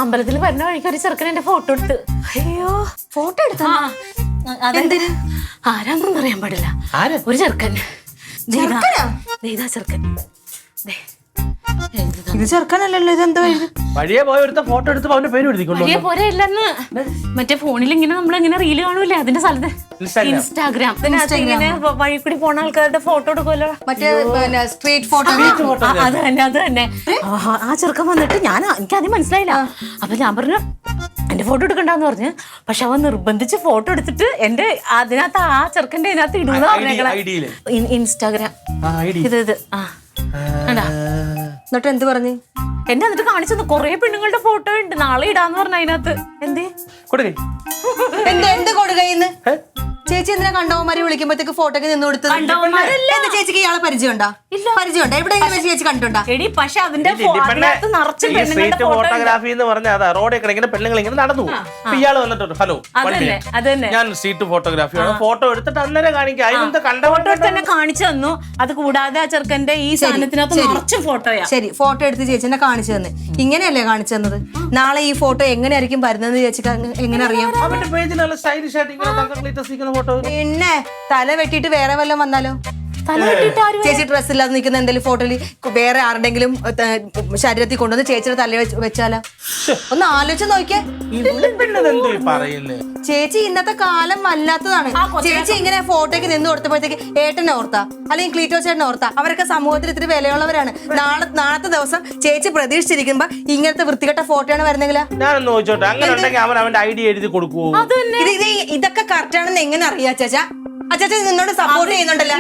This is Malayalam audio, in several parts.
അമ്പലത്തിൽ വരുന്ന വഴിക്ക് ഒരു ചെറുക്കൻ എന്റെ ഫോട്ടോ എടുത്ത്. അയ്യോ, ഫോട്ടോ എടുത്താ? അതെന്തിന്? ആരാന്നൊന്നും അറിയാൻ പാടില്ല. ഒരു ചെറുക്കൻ. ചെറുക്കൻ. ഇത് ചെറുക്കനല്ലല്ലോ, ഇതെന്താ വഴിയെ പോയ ഒരുത്ത ഫോട്ടോ എടുത്തപ്പോ അവന്റെ പേര് എഴുതിക്കൊണ്ടു. വഴിയെ പോരെയല്ലെന്ന് മറ്റേ ഫോണിൽ ഇങ്ങനെ നമ്മളിങ്ങനെ റീല് കാണൂലേ അതിന്റെ സ്ഥലത്ത് ഇൻസ്റ്റാഗ്രാം ഇങ്ങനെ വഴി കൂടി പോണ ആൾക്കാരുടെ ഫോട്ടോ എടുക്കുമല്ലോ, മറ്റേ സ്ട്രീറ്റ് ഫോട്ടോ. അത് തന്നെ. ആ ചെറുക്കൻ വന്നിട്ട് എനിക്കത് മനസ്സിലായില്ല. അപ്പൊ ഞാൻ പറഞ്ഞു എന്റെ ഫോട്ടോ എടുക്കണ്ടെന്ന് പറഞ്ഞു. പക്ഷെ അവൻ നിർബന്ധിച്ച് ഫോട്ടോ എടുത്തിട്ട് എന്റെ അതിനകത്ത് ആ ചെറുക്കന്റെ ഇതിനകത്ത് ഇടുന്ന പറഞ്ഞേക്കണ ഇൻസ്റ്റാഗ്രാം ഇത് എന്നിട്ട് എന്ത് പറഞ്ഞു? എന്നെ എന്നിട്ട് കാണിച്ചു കൊറേ പെണ്ണുങ്ങളുടെ ഫോട്ടോ ഉണ്ട്, നാളെ ഇടാന്ന് പറഞ്ഞ അതിനകത്ത്. എന്തേ എന്ത് കൊടുകയിന്ന്? ചേച്ചി എന്തിനാ കണ്ടവന്മാരെ വിളിക്കുമ്പോഴത്തേക്ക് ഫോട്ടോക്ക് നിന്ന് കൊടുത്തത്? ചേച്ചിക്ക് ഇയാളെ പരിചയമുണ്ടോ? പരിചയമുണ്ടോ? എവിടെയെങ്കിലും ചേച്ചി കണ്ടിട്ടുണ്ടോ? പക്ഷെ അതിന്റെ നിറച്ച് ഫോട്ടോഗ്രാഫി എന്ന് പറഞ്ഞാൽ റോഡിൽ കിടക്കുന്ന പെണ്ണുങ്ങൾ ഇങ്ങനെ നടന്നു. ഇയാള് വന്നിട്ടുണ്ട്, ഹലോ ഞാൻ സ്ട്രീറ്റ് ഫോട്ടോഗ്രാഫിയാണ്, ഫോട്ടോ എടുത്തിട്ട് അന്നേരം കാണിക്കാം. ഫോട്ടോ എടുത്ത് തന്നെ കാണിച്ചു തന്നു. അത് കൂടാതെ ആ ചെറുക്കന്റെ ഈ സാധനത്തിനകത്ത് നിറച്ച് ഫോട്ടോയാ. ശരി, ഫോട്ടോ എടുത്ത് ചേച്ചിനെ കാണിച്ചു തന്നെ. ഇങ്ങനെയല്ലേ കാണിച്ചു തന്നത്? നാളെ ഈ ഫോട്ടോ എങ്ങനെയായിരിക്കും വരുന്നത് ചേച്ചിക്ക് എങ്ങനെ അറിയാം? അവന്റെ പേജിലുള്ള സ്റ്റൈലിഷ് ആയിട്ട് പിന്നെ തല വെട്ടിട്ട് വേറെ വല്ലതും വന്നാലോ? ചേച്ചി ഡ്രസ് ഇല്ലാതെ നിൽക്കുന്ന എന്തെങ്കിലും ഫോട്ടോയിൽ വേറെ ആരുടെങ്കിലും ശരീരത്തിൽ കൊണ്ടുവന്ന് ചേച്ചിയുടെ തല വെച്ചാലോ? ഒന്ന് ആലോചിച്ച് നോക്കിയേ. ചേച്ചി ഇന്നത്തെ കാലം വല്ലാത്തതാണ്. ചേച്ചി ഇങ്ങനെ ഫോട്ടോയ്ക്ക് നിന്ന് കൊടുത്തപ്പോഴത്തേക്ക് ഏട്ടനെ ഓർത്താ അല്ലെങ്കിൽ ക്ലീറ്റോ ചേട്ടനെ ഓർത്താ? അവരൊക്കെ സമൂഹത്തിൽ ഇത്തിരി വിലയുള്ളവരാണ്. നാളത്തെ ദിവസം ചേച്ചി പ്രതീക്ഷിച്ചിരിക്കുമ്പോ ഇങ്ങനത്തെ വൃത്തികെട്ട ഫോട്ടോയാണ് വരുന്നെങ്കിലാ? ഇതൊക്കെ കറക്റ്റ് ആണെന്ന് എങ്ങനെ അറിയാ ചേച്ചാ? അച്ചാച്ച നിന്നോട് സപ്പോർട്ട് ചെയ്യുന്നുണ്ടല്ലോ.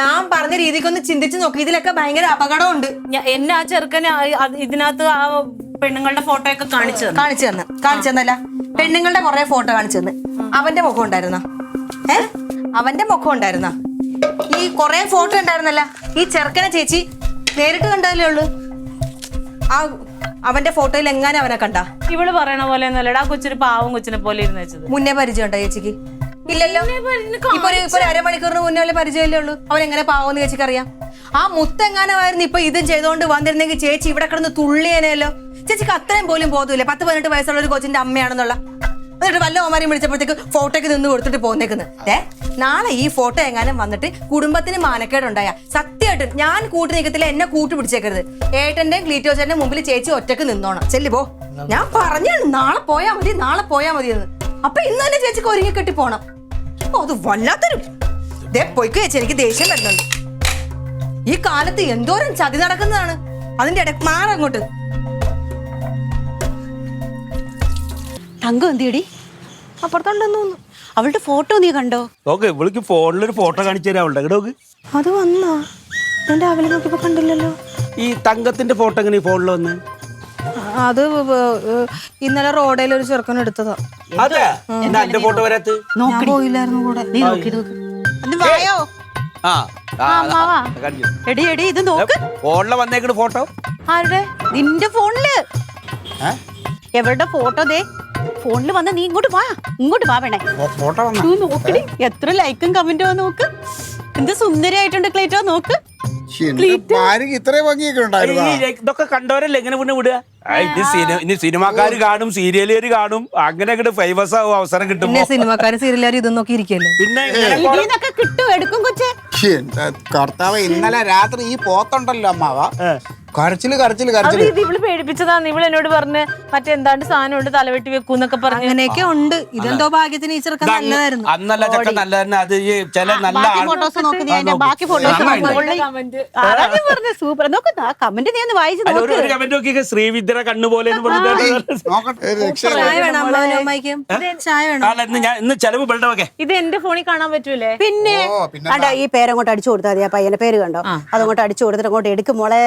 ഞാൻ പറഞ്ഞ രീതിക്കൊന്ന് ചിന്തിച്ചു നോക്കി. ഇതിലൊക്കെ ഭയങ്കര അപകടമുണ്ട്. എന്നെ ആ ചെറുക്കന് ഇതിനകത്ത് ആ പെണ്ണുങ്ങളുടെ ഫോട്ടോ ഒക്കെ കാണിച്ചു തന്നല്ല. പെണ്ണുങ്ങളുടെ കുറെ ഫോട്ടോ കാണിച്ചു തന്ന്. അവന്റെ മുഖം ഉണ്ടായിരുന്ന? അവന്റെ മുഖം ഉണ്ടായിരുന്ന? ഈ കുറെ ഫോട്ടോ ഉണ്ടായിരുന്നല്ല. ഈ ചെറുക്കനെ ചേച്ചി നേരിട്ട് കണ്ടതല്ലേ ഉള്ളു. അവന്റെ ഫോട്ടോയിൽ എങ്ങനെ അവനെ കണ്ട? ഇവള് പറയണ പോലെ ഒന്നല്ലടാ, കൊച്ചിന് പാവം കൊച്ചിനെ പോലെ ഇരുന്ന് വെച്ചത്. മുന്നേ പരിചയം ഉണ്ടോ ചേച്ചിക്ക്? ഇല്ലല്ലോ. ഇപ്പൊ ഒരു അരമണിക്കൂറിന് മുന്നേ പരിചയമല്ലേ ഉള്ളൂ. അവൻ എങ്ങനെ പാവെന്ന് ചേച്ചിക്ക് അറിയാം? ആ മുത്തെങ്ങാനമായിരുന്നു ഇപ്പൊ ഇതും ചെയ്തോണ്ട് വന്നിരുന്നെങ്കിൽ ചേച്ചി ഇവിടെ കിടന്ന് തുള്ളിയേനെയല്ലോ. ചേച്ചിക്ക് അത്രയും പോലും ബോധമില്ല 10-18 വയസ്സുള്ള ഒരു കൊച്ചിന്റെ അമ്മയാണെന്നുള്ള. എന്നിട്ട് വല്ല ഓമാരെയും വിളിച്ചപ്പോഴത്തേക്ക് ഫോട്ടോയ്ക്ക് നിന്ന് കൊടുത്തിട്ട് പോന്നേക്കുന്നത്. നാളെ ഈ ഫോട്ടോ എങ്ങാനും വന്നിട്ട് കുടുംബത്തിന് മാനക്കേടുണ്ടായ സത്യമായിട്ടും ഞാൻ കൂട്ടി നിൽക്കത്തില്ല. എന്നെ കൂട്ടി പിടിച്ചേക്കരുത്. ഏട്ടന്റെയും ക്ലീറ്റോ ചേട്ടന്റെ മുമ്പിൽ ചേച്ചി ഒറ്റക്ക് നിന്നോണം. ചെല്ലി പോ. ഞാൻ പറഞ്ഞു നാളെ പോയാ മതി എന്ന്. അപ്പൊ ഇന്ന് തന്നെ ചേച്ചിക്ക് ഒരുങ്ങി കെട്ടി പോണം. അത് വല്ലാത്തൊരു പൊയ്ക്ക് ചേച്ചി. എനിക്ക് ദേഷ്യം വരുന്നുണ്ട്. ഈ കാലത്ത് എന്തോരം ചതി നടക്കുന്നതാണ്. അതിന്റെ ഇടയ്ക്ക് മാറങ്ങോട്ട്. തങ്കം എന്തിയടി? അപ്പുറത്തുണ്ടെന്ന് തോന്നുന്നു. അവളുടെ ഫോട്ടോ നീ കണ്ടോ? നോക്ക്, ഇവൾക്ക് ഫോണിലൊരു ഫോട്ടോ കാണിച്ചു തരാം അവളുടെ. നോക്ക്, അത് വന്നാ ഞാൻ രാവിലെ നോക്കിയപ്പോ കണ്ടില്ലല്ലോ. ഈ തങ്കത്തിന്റെ ഫോട്ടോ എങ്ങനെ ഫോണിൽ വന്ന്? അത് ഇന്നലെ റോഡേൽ ഒരു ചെറുക്കൻ എടുത്തതാ. അതെ, എന്റെ ഫോട്ടോ വരാത്ത പോയില്ലായിരുന്നു കൂടെ. നീ നോക്കി എടി ഇത് നോക്ക്. ഫോണില് വന്നേക്കണ ഫോട്ടോ ആരുടെ? നിന്റെ ഫോണില്. എവരുടെ ഫോട്ടോ? ദേ ഫോണില് വന്ന. നീ ഇങ്ങോട്ട് വാ വേണേ. നോക്കടി, എത്ര ലൈക്കും കമന്റും നോക്ക്. എന്ത് സുന്ദരിയായിട്ടുണ്ട് ക്ലീറ്റോ. നോക്ക്, ഇതൊക്കെ കണ്ടവരല്ലേ എങ്ങനെ മുന്നേ വിടുക? ഇനി സിനിമാക്കാര് കാണും, സീരിയലുകാര് കാണും, അങ്ങനെ ഫേമസ് ആവും. അവസരം കിട്ടും. സിനിമാക്കാരും സീരിയലുകാരും ഇതും നോക്കി ഇരിക്കല്ലേ. പിന്നെ കിട്ടും, എടുക്കും കൊച്ചേ. കർത്താവ്, ഇന്നലെ രാത്രി ഈ പോത്തുണ്ടല്ലോ അമ്മാവ, കരച്ചില് ഇവള് പേടിപ്പിച്ചതാണ്. ഇവള് എന്നോട് പറഞ്ഞ് മറ്റെന്താണ്ട് സാധനം ഉണ്ട്, തലവെട്ടി വെക്കൂന്നൊക്കെ പറഞ്ഞു. അങ്ങനെയൊക്കെ ഉണ്ട്. ഇതെന്തോ ഭാഗ്യത്തിന് ഈ ചെറുക്കൻ നല്ലതായിരുന്നു. അന്നല്ല ചക്ക നല്ലതന്നെ. അത് ചില നല്ല ഫോട്ടോസ് നോക്ക്. ബാക്കി ഫോട്ടോസ് പറഞ്ഞു സൂപ്പർ. നോക്ക്, കമന്റ് നീ ഒന്ന് വായിച്ചു നോക്ക്. ഒരു കമന്റ് നോക്കിയൊക്കെ ശ്രീവിദ്യയുടെ കണ്ണുപോലെ ഇന്ന് ചെലവ് ബിൽഡൊക്കെ. ഇത് എന്റെ ഫോണിൽ കാണാൻ പറ്റൂലേ? പിന്നെ ഈ പേരങ്ങോട്ട് അടിച്ചു കൊടുത്താൽ മതി. ആ പയ്യന്റെ പേര് കണ്ടോ? അതങ്ങോട്ട് അടിച്ചു കൊടുത്തിട്ട് അങ്ങോട്ട് എടുക്കും മോളെ.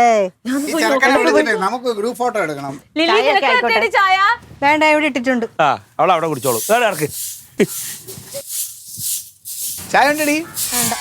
നമുക്ക് ഗ്രൂപ്പ് ഫോട്ടോ എടുക്കണം. ചായ വേണ്ട, ഇവിടെ ഇട്ടിട്ടുണ്ട്. അവളവിടെ കുടിച്ചോളൂ. ചായ ഉണ്ടടി? വേണ്ട.